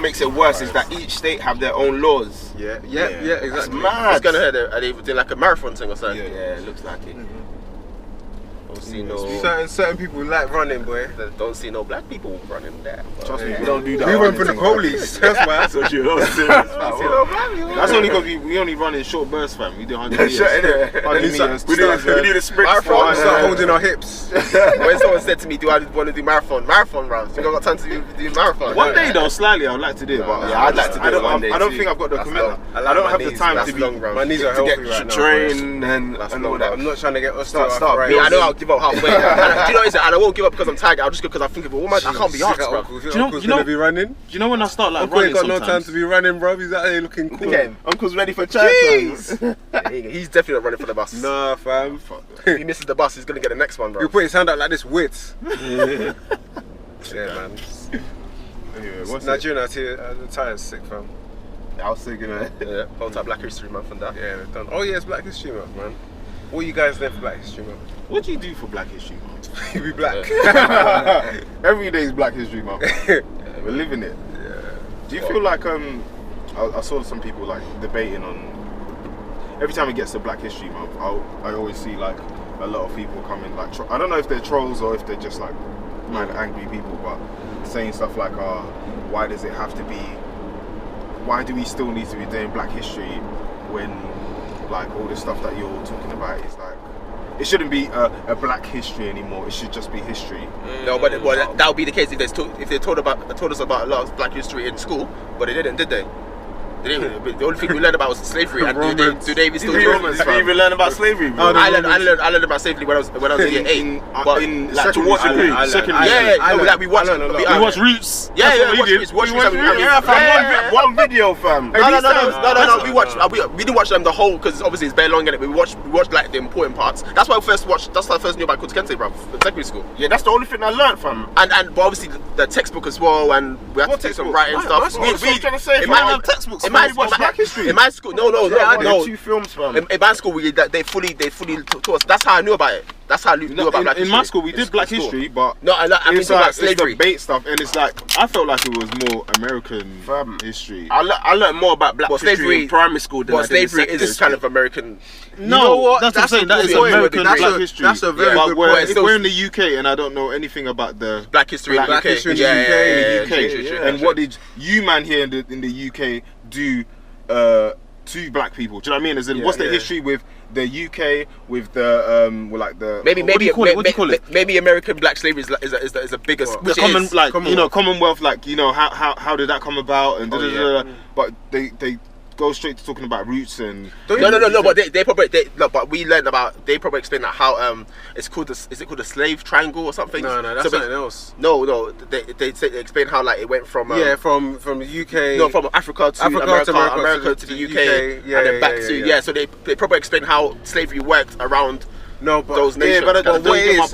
makes it worse is that each state have their own laws. Yeah, exactly. That's mad. It's gonna hurt. Are they doing like a marathon thing or something? Yeah, it looks like it. Don't see no. Certain people like running, boy. Don't see no black people running there. Trust me, we don't do that. We run from the police. That's why. That's what you're That's only because we only run in short bursts, fam. We do 100 meters. 100 meters. We do the sprint. Marathon. Start holding our hips. When someone said to me, "Do I want to do marathon rounds?" You got time to do marathon. One day though, slightly, I'd like to do it. But yeah, I'd like to do it one day. I don't think I've got the commitment. I don't have the time to be. My knees are healthy right now. Train and all that. I'm not trying to get Start. I know I'll give up halfway. Do you know what it is? And I won't give up because I'm tired. I'll just go because I think of it. I can't be asked, bro. Do you know be running? Do you know when I start like Uncle running? ain't got no time to be running, bro. He's out there looking cool. Again, Uncle's ready for church. He's definitely not running for the bus. Nah, fam. If he misses the bus, he's gonna get the next one, bro. You put his hand out like this, wits. Yeah, man. Anyway, what's Nigerian out here? The tire's sick, fam. I was thinking of Yeah, whole time Black History Month and that. Yeah, they've done. Oh yeah, it's Black History Month, man. What you guys there for Black History Month? What do you do for Black History Month? You be black. Every day is Black History Month. We're living it. Yeah. Do you feel like I saw some people like debating on every time it gets to Black History Month, I always see like a lot of people coming like I don't know if they're trolls or if they're just like mad angry people, but saying stuff like why does it have to be, why do we still need to be doing Black History when like all the stuff that you're talking about is like, it shouldn't be a Black history anymore. It should just be history. No, but that would be the case if they told us about a lot of Black history in school, but they didn't, did they? The only thing we learned about was slavery. And do they even still do Romans? Have you even learned about slavery, bro? I learned about slavery when I was in year 8. In like towards secondary. Like we watched Roots. Yeah, we watched one video, fam. No. We didn't watch them the whole because obviously it's very long in it. We watched like the important parts. That's why I first watched. That's how I first knew about Kente, bro, in secondary school. Yeah, that's the only thing I learned, fam. And but obviously the textbook as well, and we had to take some writing stuff. I'm trying to say, if I have textbooks. In my school, no. 2 films, fam. In my school, they fully taught us. That's how I knew about it. That's how I knew about Black history. In my school, we did Black history, but no, I mean about slavery. It's debate stuff, and it's like I felt like it was more American history. I learned more about Black history in primary school than slavery is kind of American. No, that's what I'm saying. That is American Black history. That's a very good point. If we're in the UK and I don't know anything about the Black history in the UK, and what did you man here in the UK do to black people? Do you know what I mean? As in, what's the history with the UK, with the like the maybe American black slavery is a bigger Commonwealth, like how did that come about and but they go straight to talking about roots and no, but they probably but we learned about, they probably explain that how it's called is it called the slave triangle or something? No, that's something else. No, they explain how like it went from from the UK, no, from Africa to America to the UK, and then back to so they probably explain how slavery worked around those nations. But what it is,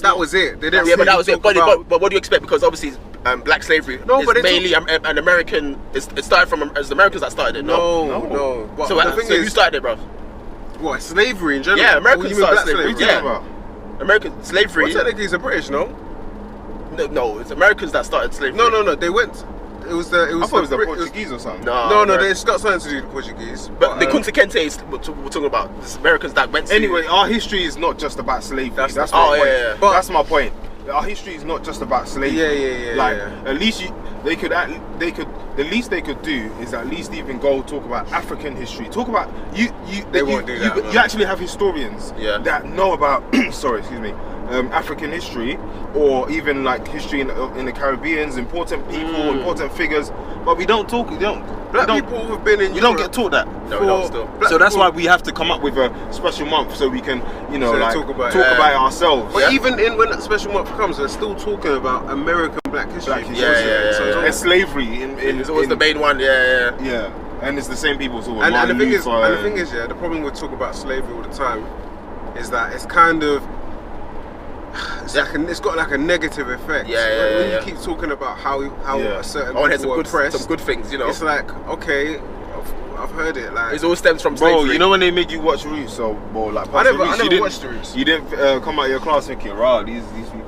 that was it. They didn't but that was it. But what do you expect? Because obviously black slavery is mainly an American. It started from as the Americans that started it. No. But so the thing is, who started it, bro? What, slavery in general? Yeah, Americans started slavery. Yeah, American slavery. Well, technically, it's a British, no, it's Americans that started slavery. No. They went. It was the Portuguese or something. No, it's got something to do with the Portuguese. But the Kunta Kinte is we're talking about the Americans that went to. Anyway, our history is not just about slavery. That's my point. But that's my point. Our history is not just about slavery. At least the least they could do is at least even go talk about African history. Talk about They won't do that. You actually have historians that know about African history, or even like history in the Caribbeans, important people, important figures. But we don't talk. Black people who've been in. You don't get taught that. No, we don't still. So that's why we have to come up with a special month so we can, talk about it ourselves. But even when that special month comes, they're still talking about American Black history. So it's slavery. It's always the main one. Yeah. And it's the same people. And the thing is, the problem with talking about slavery all the time is that it's kind of. It's got like a negative effect. When you keep talking about how a certain people were oppressed, some good things, it's like, okay, I've heard it. Like, it all stems from slavery. Bro, you know when they make you watch Roots, I never watched the Roots. You didn't come out of your class thinking, "Rah, these people."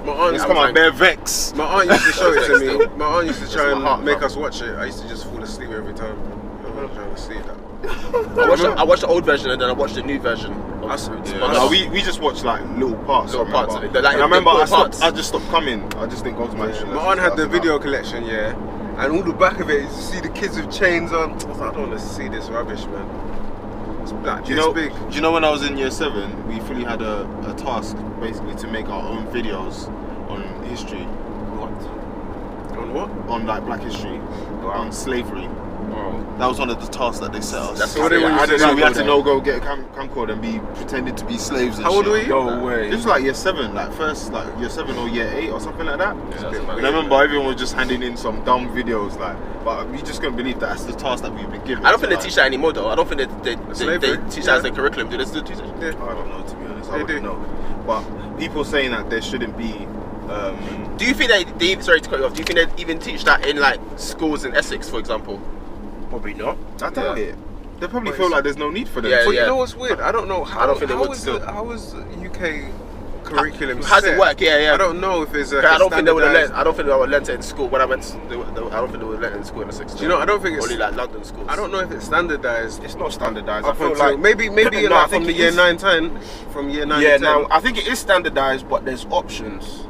Bro. My aunt, It's come on, bare vex. my aunt used to show it to me. Still. My aunt used to try It's my heart, and make bro. us watch it. I used to just fall asleep every time. I'm not trying to see that. I watched the old version and then I watched the new version. No, we just watched like little parts. Little parts of it. And Like, I remember the I parts. just stopped coming. I just didn't go to my history. My aunt had the video collection, yeah, and all the back of it, you see the kids with chains on. I was like, I don't want to see this rubbish, man. It's black, Do you know? big. Do you know when I was in year 7, we fully had a task basically to make our own videos on history, On what? on like Black history, on slavery. Oh. That was one of the tasks that they set us. That's So what they want you to So do? we had to go get a camcorder and be pretended to be slaves. And How old shit. were you? No way. This was like year 7, like first like year 7 or year 8 or something like that. Yeah, that's bit mad. And I remember everyone was just handing in some dumb videos, like, but we just couldn't believe that's the task that we've been given. I don't think So, they teach that anymore though. I don't think they Slavery? teach that as a curriculum. Do they still teach it? Yeah. I don't know, to be honest. I They wouldn't do. know. But people saying that there shouldn't be. Do you think they sorry to cut you off, do you think they even teach that in like schools in Essex, for example? Probably not. I doubt it. They probably But feel it's- like there's no need for them. Yeah, But yeah. you know what's weird? I don't know how. I don't think they how would is still. How is the UK curriculum? How does it set? work? Yeah, yeah. I don't know if it's. I don't think they would have standardised- learned. I don't think they would have learned it in school. When I went, I don't think they would have learned it in school in the 60s. Do you know? I don't think it's. Only like London schools. I don't know if it's standardised. It's not standardized. I Up feel until like maybe No, I like think from the it year is. 9-10, from year 9 yeah. to 10. Now I think it is standardized, but there's options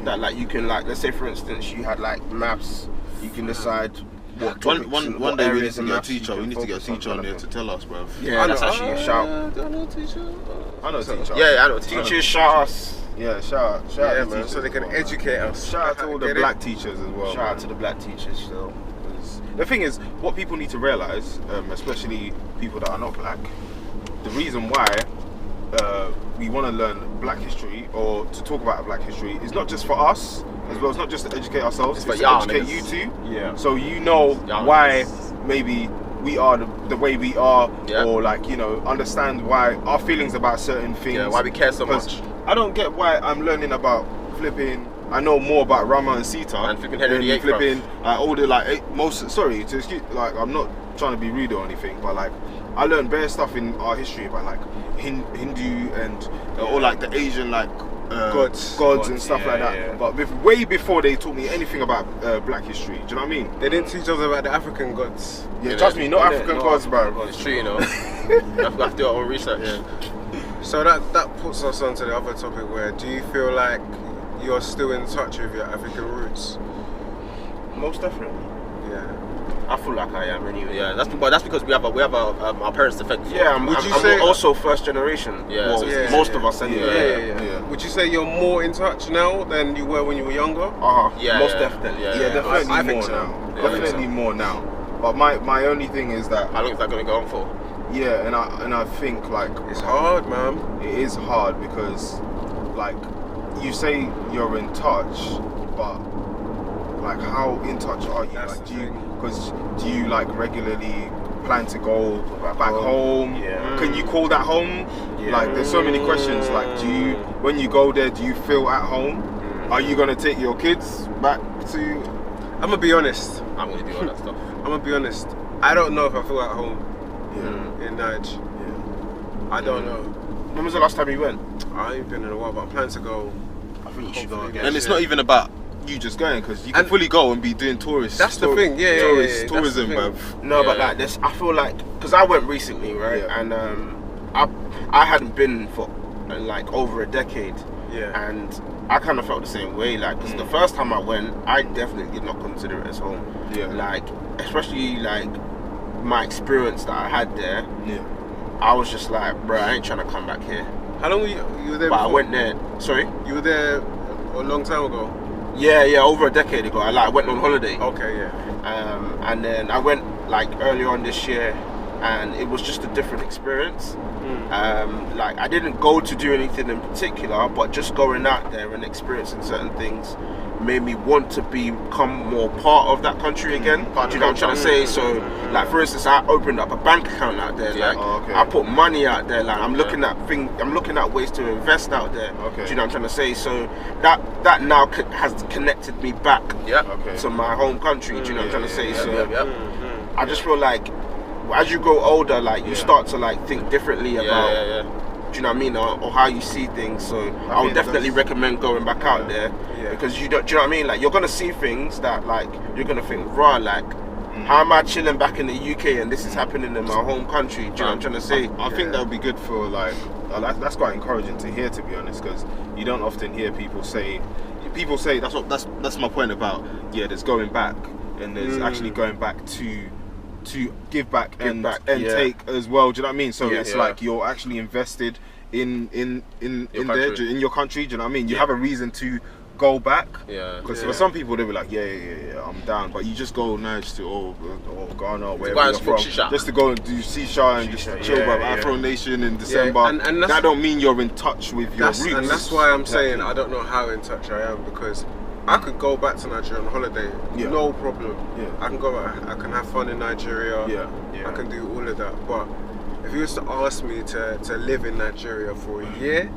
that like you can like. Let's say for instance you had like maths. You can decide what topics and One what day we need areas to in get a maths you teacher. can We need to get a focus on teacher on there to developing. tell us, bruv. Yeah, that's actually a shout. I know teacher. I know a teacher. Yeah, I know. Teachers. Teachers shout us. Yeah, shout out Yeah, to man. teachers So they can as well, man. educate us. Shout out to all the Get it? black teachers as well. Shout out to the black teachers still. The thing is, what people need to realize, especially people that are not black, the reason why we want to learn black history or to talk about black history is not just for us as well. It's not just to educate ourselves, It's it's for to y'all educate niggas. you too. Yeah. So you know Y'all why niggas. maybe we are the way we are, Yeah. or like, you know, understand why our feelings about certain things. Yeah, why we care so 'Cause much. I don't get why I'm learning about flipping. I know more about Rama and Sita And flipping Henry than VIII, bruv. flipping all the like most. Sorry to excuse, like I'm not trying to be rude or anything, but like I learned bare stuff in our history about like Hindu and or like the Asian like Gods. and stuff yeah, like that. yeah. But way before they taught me anything about black history. Do you know what I mean? They didn't teach us about the African gods. Yeah, Yeah, trust me, no yeah, African no gods, African bro. It's true, you know. We have to do our own research. So that puts us on to the other topic where do you feel like you're still in touch with your African roots? Most definitely. Yeah. I feel like I am anyway. Yeah, that's because we have our parents to thank for. Yeah, Would I'm you say- also first generation? Yeah, Well, so it's- most yeah, of us anyway. Yeah. Would you say you're more in touch now than you were when you were younger? Yeah, most yeah. definitely. Yeah, Yeah, definitely I more think so. now. Yeah, I think Definitely so. more now. But my only thing is that How long is that going to go on for? yeah, and I think like It's hard, man. it is hard because like you say you're in touch, but like how in touch are you? That's Like the do you thing. because do you like regularly plan to go back home? Yeah. Can you call that home? Yeah. Like there's so many questions. Like do you when you go there do you feel at home? Are you gonna take your kids back to? I'm gonna be honest. I'm going to do all that stuff. I'm gonna be honest. I don't know if I feel at home Yeah. in Nige. Yeah. I don't know. When was the last time you went? I ain't been in a while, but I'm planning to go. I think you should go Hopefully, again. And it's Yeah. not even about you just going because you can And- fully go and be doing tourists. That's the thing, yeah, tourist, that's tourism, the bruv. thing. No, but Yeah. like this, I feel like because I went recently, right? Yeah. And I hadn't been for like over a decade, Yeah. and I kind of felt the same way. Like, because the first time I went, I definitely did not consider it as home. Yeah. Like, especially like my experience that I had there, Yeah. I was just like, bro, I ain't trying to come back here. How long were you were there? But I before? went there. Sorry. You were there a long time ago. Yeah, over a decade ago. I went on holiday. Okay, yeah. And then I went like earlier on this year, and it was just a different experience. Like I didn't go to do anything in particular, but just going out there and experiencing certain things made me want to become more part of that country again. Do you know what I'm trying to say? So, like for instance, I opened up a bank account out there. Yeah. Like Oh, okay. I put money out there. Like I'm looking at ways to invest out there. Okay. Do you know what I'm trying to say? So that now has connected me back Yeah. Okay. to my home country. Do you know what I'm trying to say? So Yeah. I just feel like as you grow older, like you start to like think differently Yeah, about yeah, do you know what I mean, or how you see things. So I would definitely recommend going back out there because you don't, do you know what I mean? Like you're gonna see things that like you're gonna think, raw, like how am I chilling back in the UK and this is happening in my home country? Do you know what I'm trying to say? I think that would be good for like that's quite encouraging to hear, to be honest, because you don't often hear people say that's my point about there's going back and there's actually going back to give back and take as well. Do you know what I mean? So it's like you're actually invested in your country. Do you know what I mean? You have a reason to go back. Because for some people they'll be like, I'm down, but you just go Niger to or Ghana or wherever you're from, just to go and do Shisha and just chill with Afro Nation in December. And that don't mean you're in touch with your roots. And that's why I'm saying I don't know how in touch I am, because I could go back to Nigeria on holiday, no problem. I can go. I can have fun in Nigeria. I can do all of that. But if you was to ask me to live in Nigeria for a year,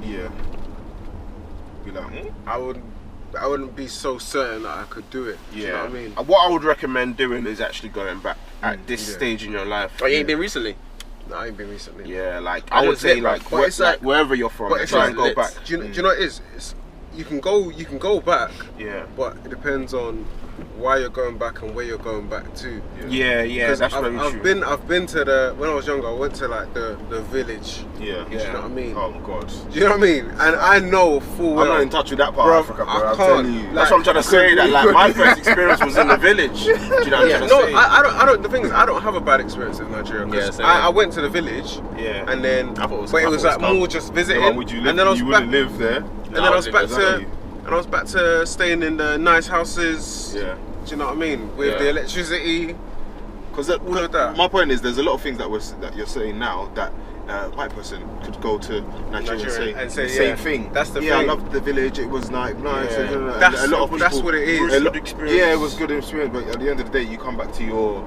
be like, I wouldn't be so certain that I could do it. Do you know what I mean? What I would recommend doing is actually going back at this stage in your life. Oh, you ain't been recently? No, I ain't been recently. Yeah, like I would say like wherever you're from, try and go back. Do you know what it is? You can go back. But it depends on why you're going back and where you're going back to. That's very true. I've been to when I was younger, I went to like the village. Do you know what I mean? Oh God. Do you know what I mean? And I know full well. I'm not in touch with that part of Africa, bro. I can't. I'm telling you. That's what I'm trying to say. That like my first experience was in the village. Do you know what I'm trying to say? I don't. The thing is, I don't have a bad experience in Nigeria. I went to the village. And then it was like more just visiting. Yeah, would you live? And then I was you back, wouldn't live there. And then I was back to. And I was back to staying in the nice houses. Do you know what I mean? With the electricity. Because all of that. My point is, there's a lot of things that you're saying now that a white person could go to Nigeria and say the same thing. That's the thing. I loved the village. It was nice. That's a lot of people, that's what it is. Good experience. Yeah, it was good experience. But at the end of the day, you come back to your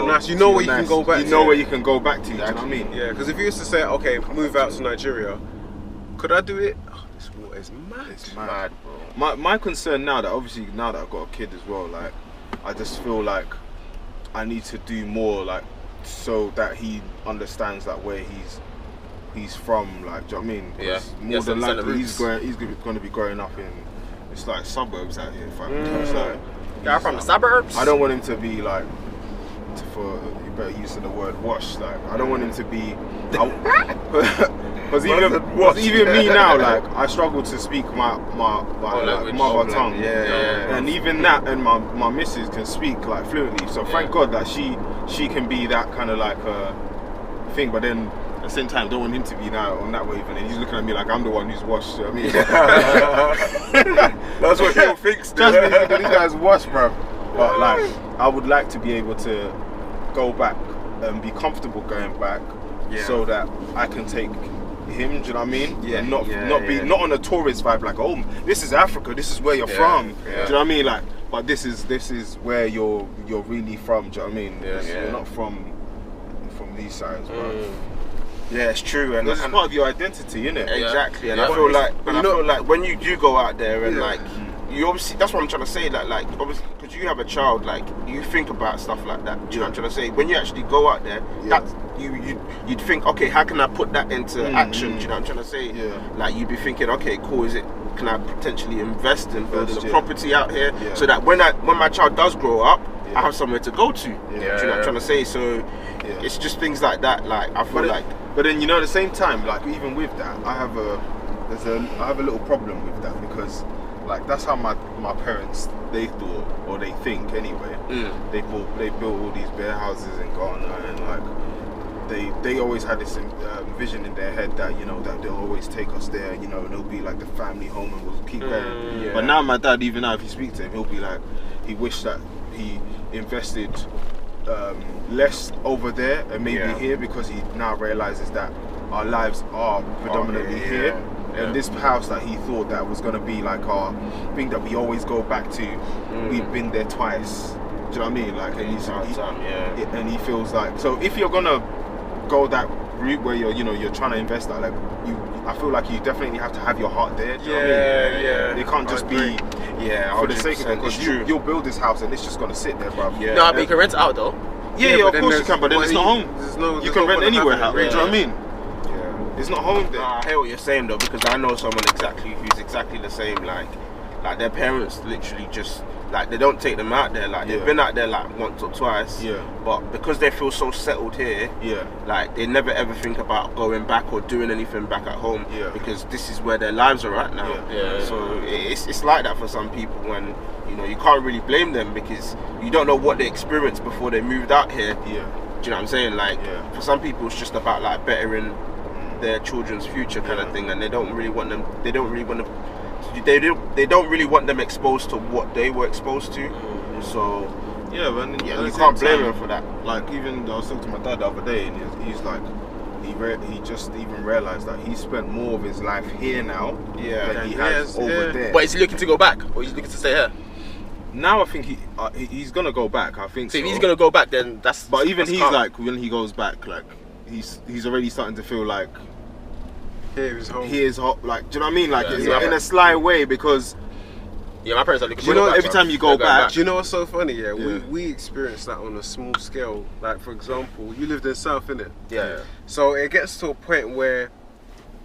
nice. You know where you can go back. You know where you can go back to. Do you know what I mean? Yeah. Because if you used to say, okay, move out to Nigeria, could I do it? This water is mad. It's mad, bro. My concern now that I've got a kid as well, like I just feel like I need to do more, like so that he understands like where he's from, like, do you know what I mean? More than likely he's going to be growing up in it's like suburbs out here. It's like you're from the suburbs. I don't want him to be like, for better use of the word wash, like I don't want him to be because even me now, like I struggle to speak my mother tongue, and even that, and my missus can speak like fluently, so thank God that she can be that kind of like thing, but then at the same time don't want him to be now on that wave, and then he's looking at me like I'm the one who's washed. You know what I mean? That's what he'll fix. Trust me, because these guys wash, bro. But like I would like to be able to go back and be comfortable going back, so that I can take him, do you know what I mean? And not on a tourist vibe, like, oh, this is Africa, this is where you're from. Do you know what I mean? Like, but this is where you're really from, do you know what I mean? You're not from these sides, bro. Yeah, it's true, and it's part of your identity, isn't it? Exactly, and I feel like when you do go out there and like you obviously, that's what I'm trying to say, like obviously because you have a child, like you think about stuff like that. Do you know what I'm trying to say? When you actually go out there, that's you'd think, okay, how can I put that into action? Do you know what I'm trying to say? Like you'd be thinking, okay, cool, can I potentially invest in building a property out here so that when my child does grow up, I have somewhere to go to. Do you know what I'm trying to say? So it's just things like that. Like I feel but then at the same time, like even with that, I have a little problem with that, because like that's how my parents, they thought, or they think anyway. They built all these bear houses in Ghana, and like they always had this vision in their head that that they'll always take us there. It'll be like the family home, and we'll keep going. But now my dad, even now, if you speak to him, he'll be like, he wished that he invested less over there and maybe here, because he now realizes that our lives are predominantly here. And this house that he thought that was going to be like our thing that we always go back to, we've been there twice. Do you know what I mean? Like, and he feels like, so if you're gonna go that route where you're trying to invest that, like I feel like you definitely have to have your heart there. Do you know what I mean? It can't just be for the sake of it, because you'll build this house and it's just gonna sit there, bro. No, but you can rent it out though. Of course you can, but then it's not home. You can rent anywhere. Do you know what I mean? It's not home then. I hear what you're saying though, because I know someone who's exactly the same. Like their parents literally just like they don't take them out there. Like they've been out there like once or twice. Yeah. But because they feel so settled here. Yeah. Like they never ever think about going back or doing anything back at home. Yeah. Because this is where their lives are at now. Yeah. So it's like that for some people when. You know, you can't really blame them because you don't know what they experienced before they moved out here. Yeah. Do you know what I'm saying? Like, for some people, it's just about like bettering their children's future kind of thing, and they don't really want them. They don't really want them. They don't really want them exposed to what they were exposed to. So yeah, man. You can't blame them for that. Like even I was talking to my dad the other day, and he's like. He just even realised that he spent more of his life here now than he has over there. But is he looking to go back, or is he looking to stay here? Now I think he's gonna go back. I think. So if he's gonna go back, then that's. But even that's he's calm. like when he goes back, like he's already starting to feel like here is home. He is home. Like, do you know what I mean? Like in a sly way because. Yeah, my parents are looking. Do you know every time you go back? Do you know what's so funny? Yeah, we experienced that on a small scale. Like for example, you lived in South, innit? Yeah. So it gets to a point where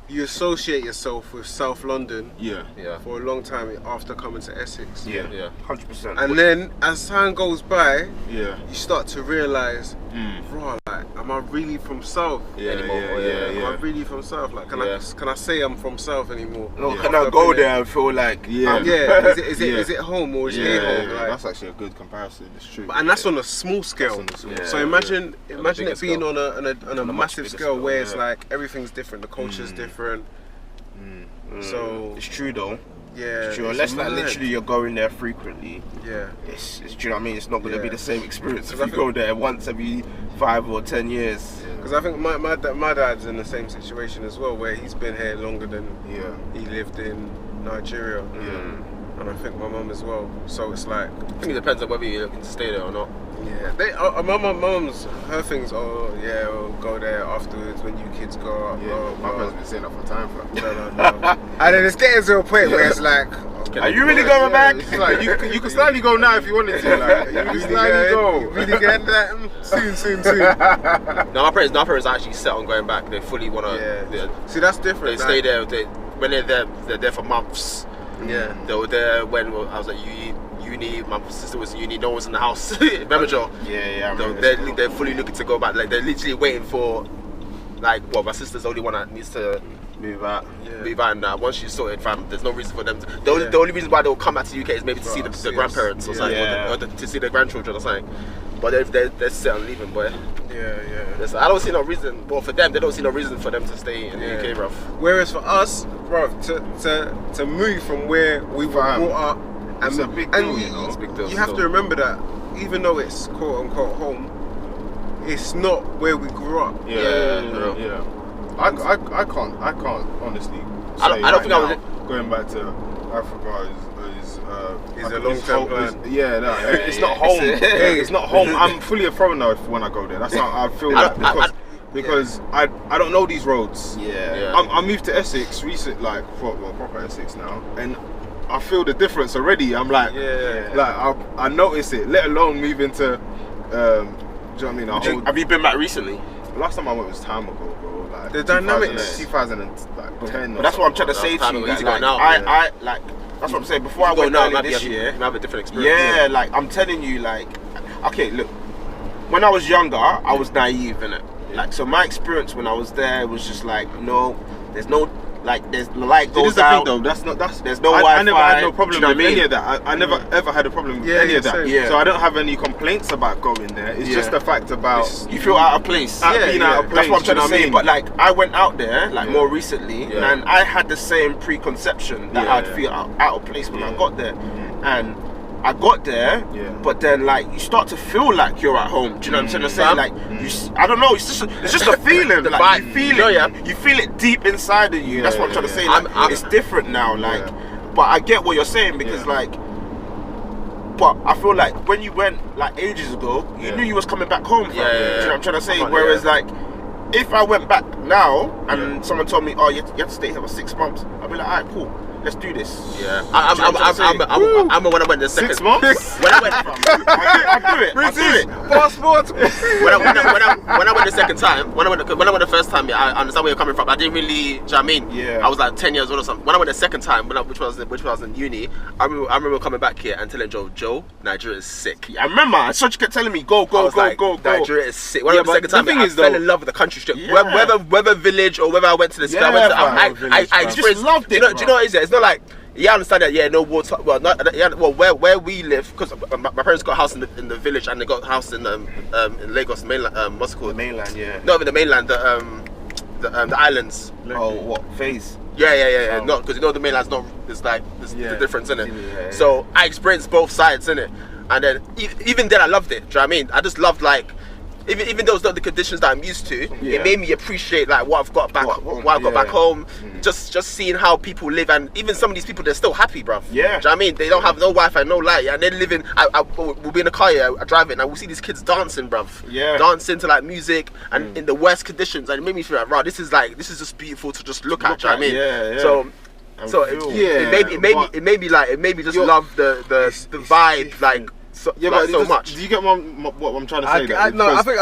you associate yourself with South London. Yeah. For a long time after coming to Essex. Yeah. 100%. And then as time goes by, you start to realise, bro, like, am I really from South anymore? Am I really from South? Like, can I say I'm from South anymore? No, can I go there and feel like is it home or is it home? Like, that's actually a good comparison. It's true. And that's on a small scale. So imagine it being on a massive scale where it's like everything's different, the culture's different. So it's true though. Yeah, it's true. Unless like literally you're going there frequently. Yeah. It's do you know what I mean? It's not gonna be the same experience if you go there once every 5 or 10 years. Because I think my dad's in the same situation as well, where he's been here longer than he lived in Nigeria. And I think my mum as well. So it's like I think it depends on whether you're looking to stay there or not. Yeah, my mum's her things. Oh yeah, we'll go there afterwards when you kids grow up. Yeah, my mum's been saying that for time. No. And then it's getting to a point where it's like, are you really going back? It's like you can slightly go now if you wanted to. Like, you can slightly go. Really getting that soon. No, my parents are actually set on going back. They fully want to. See, that's different. They stay there. When they're there for months. Yeah, they were there when I was at uni. My sister was in uni. No one was in the house. Remember, Joe? Yeah. They're fully looking to go back. Like they're literally waiting for, like, well, my sister's the only one that needs to move out. And once she's sorted, fam, there's no reason for them to. The only reason why they'll come back to the UK is maybe to see the grandparents or something, or to see their grandchildren or something. But they're set on leaving, boy. Yeah. I don't see no reason. Well, for them, they don't see no reason for them to stay in the UK, bruv. Whereas for us, bruv, to move from where we were brought up, it's a big deal, you know. It's a big deal. You have to remember that even though it's quote unquote home, it's not where we grew up. Yeah. I can't honestly say I don't think I was going back to Africa is a long-term plan. It's not home. It's not home. I'm fully a foreigner when I go there. That's how I feel like because I don't know these roads. I moved to Essex recently, like proper Essex now, and I feel the difference already. I'm like, I notice it. Let alone moving to, do you know what I mean? Have you been back recently? Last time I went was time ago, bro. Like the dynamics, 2010. But that's what I'm trying to say to you. I like. That's what I'm saying. Before I went down this year, you have a different experience. Yeah, like I'm telling you, like, okay, look. When I was younger, I was naive, innit? Like, so my experience when I was there was just like, no, there's no. Like there's the light goes out. Thing, though. There's no Wi-Fi. I never had no problem with any of that. I never ever had a problem with any of that. So I don't have any complaints about going there. It's just the fact about you feel out of place. Being out of place. That's what I'm trying to say. But like I went out there like more recently, and I had the same preconception that I'd feel out of place when I got there, and I got there, but then like you start to feel like you're at home. Do you know what I'm trying to say? Like I don't know. It's just a feeling. Like you feel it. You feel it deep inside of you. That's what I'm trying to say. Like, it's different now. Like, but I get what you're saying because like. But I feel like when you went like ages ago, you knew you was coming back home. Do you know what I'm trying to say? Whereas like. If I went back now and someone told me, oh, you have to stay here for 6 months, I'd be like, alright, cool. let's do this. Yeah, I'm when I went the second 6 months. When I went, I'll do it. Passport. when I went the second time, when I went the first time, yeah, I understand where you're coming from. I didn't really, do you know what I mean? Yeah. I was like 10 years old or something. When I went the second time, which was in uni, I remember coming back here and telling Joe, Nigeria is sick. I remember, Soch kept telling me, go. Nigeria is sick. When I went the second time, I fell in love with the country strip. Yeah. Whether village or whether I went to the square, I just loved it. Do you know what it is? It's not like, yeah, I understand that. Yeah, no water. Well, not yeah. Well, where we live, because my parents got a house in the village, and they got a house in Lagos mainland. What's it called? The mainland, yeah. No, in the mainland, the islands. Oh, what phase? Yeah. Not because the mainland's not. It's like there's the difference in it. Yeah. So I experienced both sides in it, and then even then I loved it. Do you know what I mean? I just loved like. Even though it's not the conditions that I'm used to, it made me appreciate like what I've got back, back home. Just seeing how people live, and even some of these people, they're still happy, bruv. Yeah. Do you know what I mean? They don't have no Wi-Fi, no light, and they're living. We'll be in a car, I drive it, and we'll see these kids dancing, bruv. Yeah. Dancing to like music and in the worst conditions, and it made me feel like, wow, this is just beautiful to just look at. Do you know what I mean? Yeah. So it made me just love the vibe, like. So, Yeah, like, but so much. Do you get what I'm trying to say? I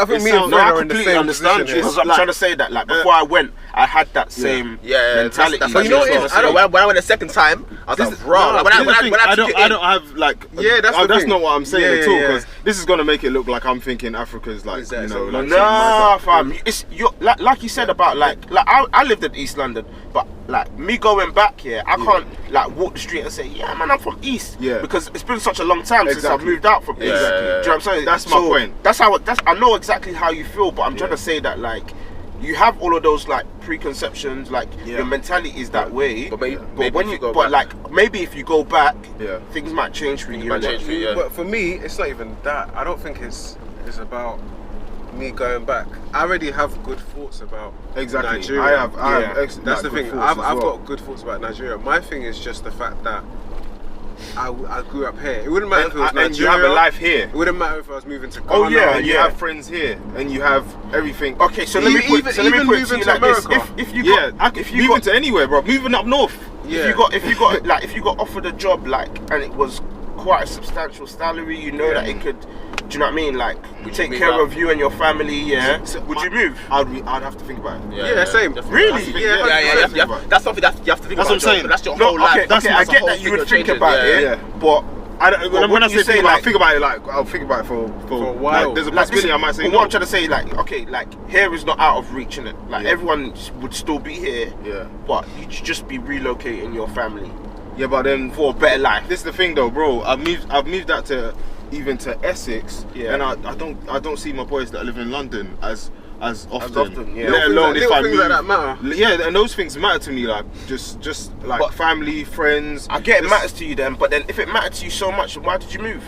think me and Fred are in the same understand position. you. I'm trying to say that, like, before I went, I had that same mentality. That's But you know what it is? when I went the second time, I was like, bro. I don't have like. That's not what I'm saying at all. Because this is gonna make it look like I'm thinking Africa's like, you know, like. Nah, fam. It's like you said about like I lived in East London, but like me going back here, I can't like walk the street and say, yeah, man, I'm from East. Yeah. Because it's been such a long time since I've moved out from East. Exactly. Do you know what I'm saying? That's my point. I know exactly how you feel, but I'm trying to say that like. You have all of those like preconceptions, like your mentality is that way. But maybe when if you go but back, like maybe if you go back, things might change for you. But for me, it's not even that. I don't think it's about me going back. I already have good thoughts about Nigeria. I have that's the thing. I've got good thoughts about Nigeria. My thing is just the fact that I grew up here. It wouldn't matter if it was Nigeria. And you have a life here. It wouldn't matter if I was moving to Ghana. Oh yeah, and you have friends here, and you have everything. Okay, so let me put it to you like this: if you moving to anywhere, bro, moving up north. Yeah. If you got offered a job like, and it was quite a substantial salary, you know that it could. Do you know what I mean? Like, take care of you and your family. Yeah. So would you move? I'd have to think about it. Yeah, same. Really? Yeah. That's something that you have to think about. That's what I'm saying. That's your whole life. Okay, I get that you would think about it, but. When I say like, think about it, like I'll think about it for a while. Like, there's a possibility I might say. What I'm trying to say, like, okay, like here is not out of reach, innit? Like everyone would still be here. Yeah. But you'd just be relocating your family. Yeah, but then for a better life. This is the thing, though, bro. I've moved out to even to Essex, and I don't see my boys that live in London as often. Yeah. Let alone if I move. Like that matter. Yeah, and those things matter to me, like just like family, friends. I get it matters to you then, but then if it mattered to you so much, why did you move?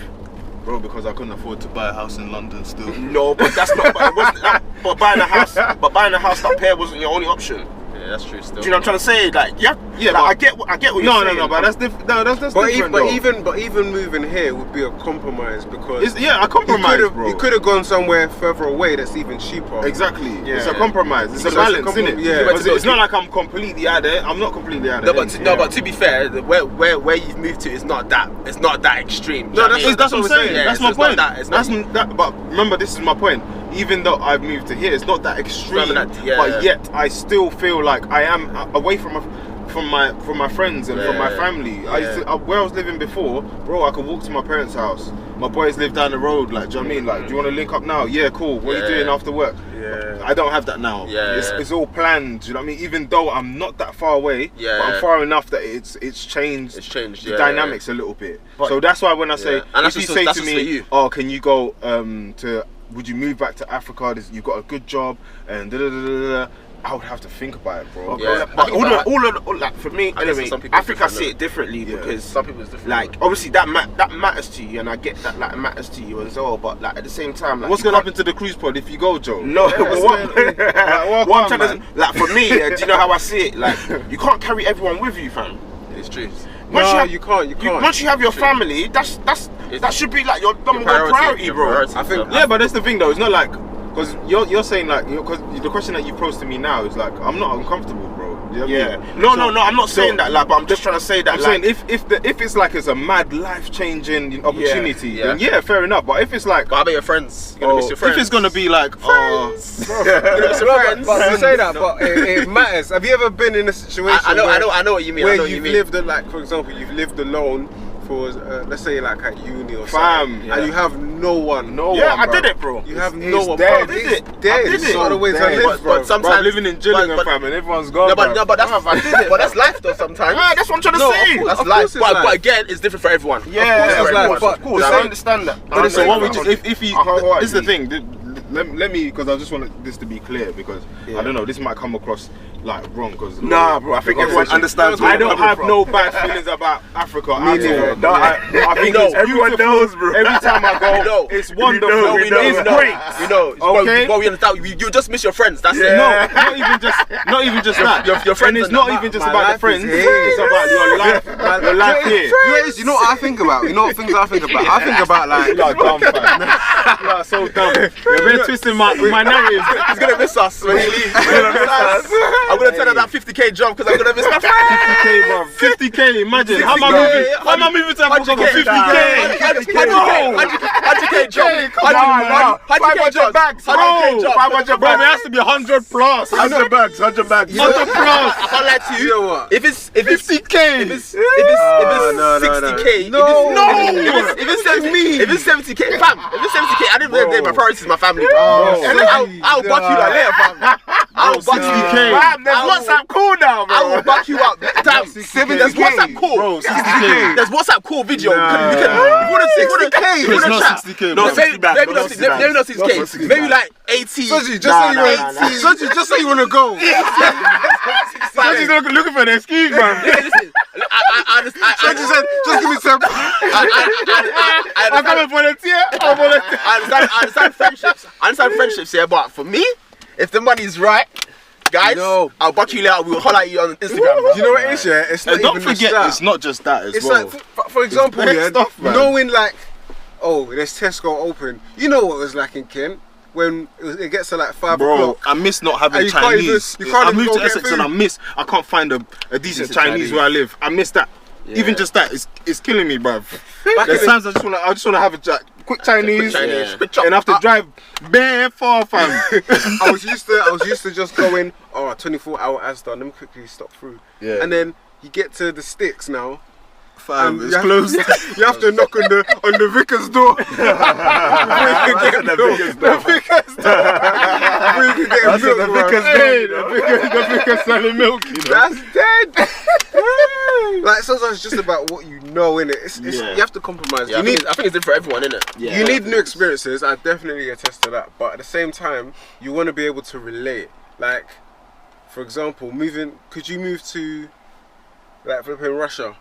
Bro, because I couldn't afford to buy a house in London still. No, but that's not. But it wasn't. But buying a house up here wasn't your only option. Yeah, that's true. Still. Do you know what I'm trying to say? Like, like, I get what you're saying. No, but that's different. No, that's different. But even moving here would be a compromise because a compromise, bro. You could have gone somewhere further away that's even cheaper. Exactly. Yeah. It's a compromise. It's a balance, isn't it? Yeah. It's not like I'm completely out there. I'm not completely out there. But to be fair, where you've moved to is not that. It's not that extreme. No, that's what I'm saying. Yeah, that's my point. But remember, this is my point. Even though I've moved to here, it's not that extreme. Yet I still feel like I am away from my friends and from my family. Where I was living before, bro, I could walk to my parents' house. My boys live down the road. Like, do you know what I mean? Like, do you want to link up now? Yeah, cool. What are you doing after work? Yeah. I don't have that now. It's all planned. Do you know what I mean? Even though I'm not that far away, but I'm far enough that it's changed. It's changed the dynamics a little bit. So that's why when I say, if you say to me, oh, can you go would you move back to Africa? You've got a good job and I would have to think about it, bro. Yeah. But like for me, anyway, Africa see it differently because some people it's different. Like obviously that matters to you, and I get that like matters to you as well. But like at the same time, like, what's gonna happen to the cruise pod if you go, Joe? No, what I'm trying to like for me, do you know how I see it? Like you can't carry everyone with you, fam. It's true. You can't. Once you have your family, that should be like your number one priority, bro. I think. Yeah, but that's the thing, though. It's not like because you're saying like because the question that you posed to me now is like I'm not uncomfortable, bro. Yeah. No, I'm not saying that, like, but I'm just trying to say that. I'm saying if it's like it's a mad life-changing opportunity, then fair enough. But if it's like, but how about your friends? You're gonna miss your friends. If it's gonna be like, friends. But you say that, but it matters. Have you ever been in a situation? I know what you mean. Where you've lived, like, for example, you've lived alone. For let's say like at uni or something, and you have no one. I did it, bro. You have no one. Dead. I did it. It's not the way to live, bro. But sometimes I'm living in Gillingham, fam, and everyone's gone. No, but that's life though. Sometimes. Yeah, that's what I'm trying to say. That's life. But again, it's different for everyone. Yeah, of course. I understand that. But so what we just, if you, this is the thing. Let me, because I just want this to be clear, because I don't know, this might come across like wrong, because nah, bro, I think everyone understands. I don't have no bad feelings about Africa. Me neither. No, I think everyone knows, bro. Every time I go, it's wonderful. It's great. You know, okay. But we understand. You just miss your friends. That's it. No, not even just that. Your friends. And it's not even just about the friends. It's about your life. Your life here. You know what I think about? You know what things I think about? I think about like. You are dumb, fam. You are so dumb. You're very twisting my narrative. He's gonna miss us when he leaves. I'm gonna tell her that 50k job because I'm gonna miss my friend. 50k, bro. 50k. Imagine. How am I moving to Africa for 50k? 100k job. 500 job. bags. 500 bro. It has to be 100 plus. 100 bags. 100 bags. 100 plus. I can't lie to you. You know what? If it's 50k. If it's 60k. If it's 70k, fam. If it's 70k, I didn't really my priority is my family. I'll back you like later, fam. I'll back you. Fam, there's WhatsApp call now, bro. I will back you up. Damn, 70K. There's WhatsApp call. Bro, 60k. There's WhatsApp call video. Nah. You want to 60k? It's not 60k. No, maybe not 60k. Maybe like 80. Soji, just say you want to go. She's looking for an excuse, man. Listen, Soji said, just give me some. I'm coming volunteer. I understand friendships. Yeah, but for me, if the money's right, guys, I'll back you later. We'll holler at you on Instagram. You know what it is, yeah? It's not don't even forget, that. it's not just that as it's well. Like, for example, knowing like, oh, there's Tesco open. You know what it was like in Kent when it gets to like 5 o'clock. I miss not having Chinese. I moved to Essex and I can't find a decent Chinese where I live. I miss that. Yeah. Even just that, it's killing me, bruv. There's times I just wanna have a quick Chinese, and I have to drive bare far, fam. I was used to just going, 24-hour Asda, let me quickly stop through. Yeah. And then you get to the sticks now. Fam, it's closed. You have to knock on the vicar's door. The vicar's selling milk. You know? That's dead. Like sometimes it's just about what you know, innit? You have to compromise. Yeah, I think it's different for everyone, innit? Yeah. You need new experiences. I definitely attest to that. But at the same time, you want to be able to relate. Like, for example, could you move to like flipping Russia?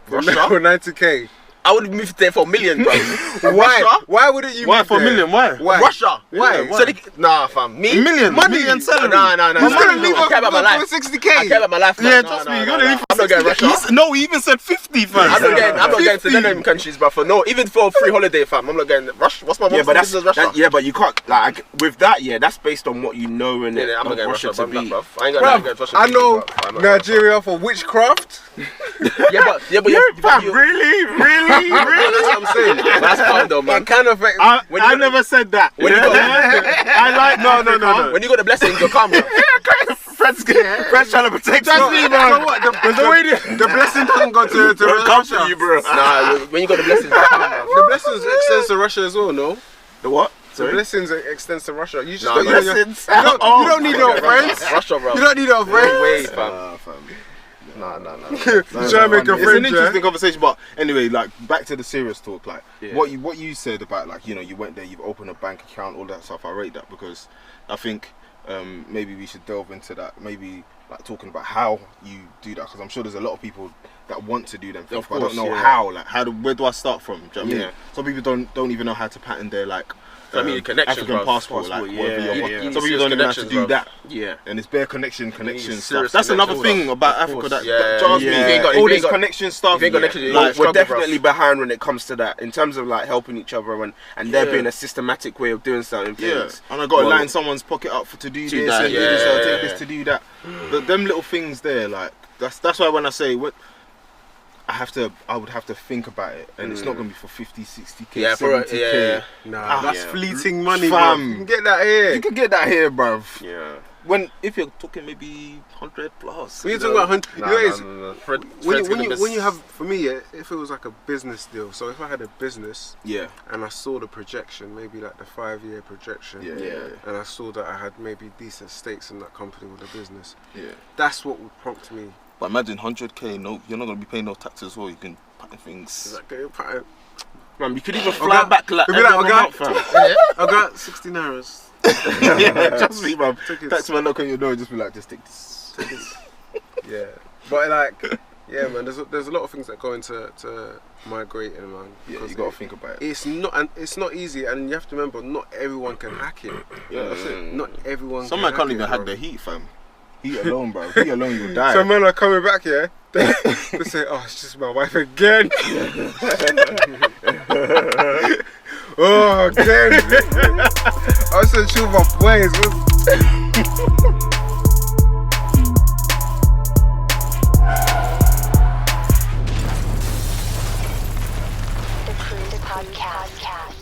For 90k. I would move there for $1 million, bro. Why? Why wouldn't you? Why for $1 million? Why? Russia. Why? So nah, fam. Me? $1 million. Money. Salary. Nah. He's gonna leave I care about my life. 60k. I care about my life. Yeah, trust me. You're gonna leave. I'm not going to Russia. No, he even said 50, fam. I'm not going to none of them countries, bro. Even for a free holiday, fam. I'm not going to Russia. What's my mom's business, Russia? Yeah, but you can't like with that. Yeah, that's based on what you know in it. I'm not going to Russia, bro. I ain't going to Russia. I know Nigeria for witchcraft. Yeah, but really. I'm saying that's calm though, man. Kind of. I never said that. I like no. When you got the blessings, you're calm, bro. Friends trying to protect me, bro. So what? The blessing doesn't go to Russia, you, bro. Nah, when you got the blessings, you're calm, bro. The blessings extends to Russia as well, no? The what? The blessings extends to Russia. You just blessings. You don't need no friends. Russia, bro. You don't need no friends. Wait, fam. Nah. It's an interesting conversation, but anyway, like back to the serious talk. Like what you said about like you went there, you've opened a bank account, all that stuff. I rate that because I think maybe we should delve into that. Maybe like talking about how you do that, because I'm sure there's a lot of people that want to do them things, but I don't know how. Like where do I start from? Do you know what I mean? Some people don't even know how to pattern their like I mean, connection, African passport, like whatever you want. Some people don't even have to do that. Yeah, and it's bare connection stuff. That's another thing about Africa that all this connection stuff. Like, we're definitely behind when it comes to that in terms of like helping each other and there being a systematic way of doing certain things. And I got to line someone's pocket up to do this and do this, I'll take this to do that. But them little things there, like that's why when I say what. I would have to think about it, and it's not gonna be for 50, 60k, 70k. Nah, that's fleeting money, fam. You can get that here. You can get that here, bruv. Yeah. If you're talking maybe 100 plus. When you're talking about 100, when you have, for me, if it was like a business deal. So if I had a business, and I saw the projection, maybe like the 5-year projection, and I saw that I had maybe decent stakes in that company or the business, that's what would prompt me. But imagine 100k, no, you're not going to be paying no taxes as well. You can pattern things. Man, you could even fly back like I got 60 nairas. Trust me, man. Tax man knock on your door and just be like, just take this. Yeah. But like, man, there's a lot of things that go into migrating, man. Yeah, you got to think about it. It's not easy, and you have to remember, not everyone can hack it. Yeah, that's it. Not everyone Some man can't even hack the heat, fam. Heat alone, bro. Heat alone, you'll die. Some men are coming back here. They say, "Oh, it's just my wife again." Oh, again. I was so chill with my boys. The Cruise Podcast.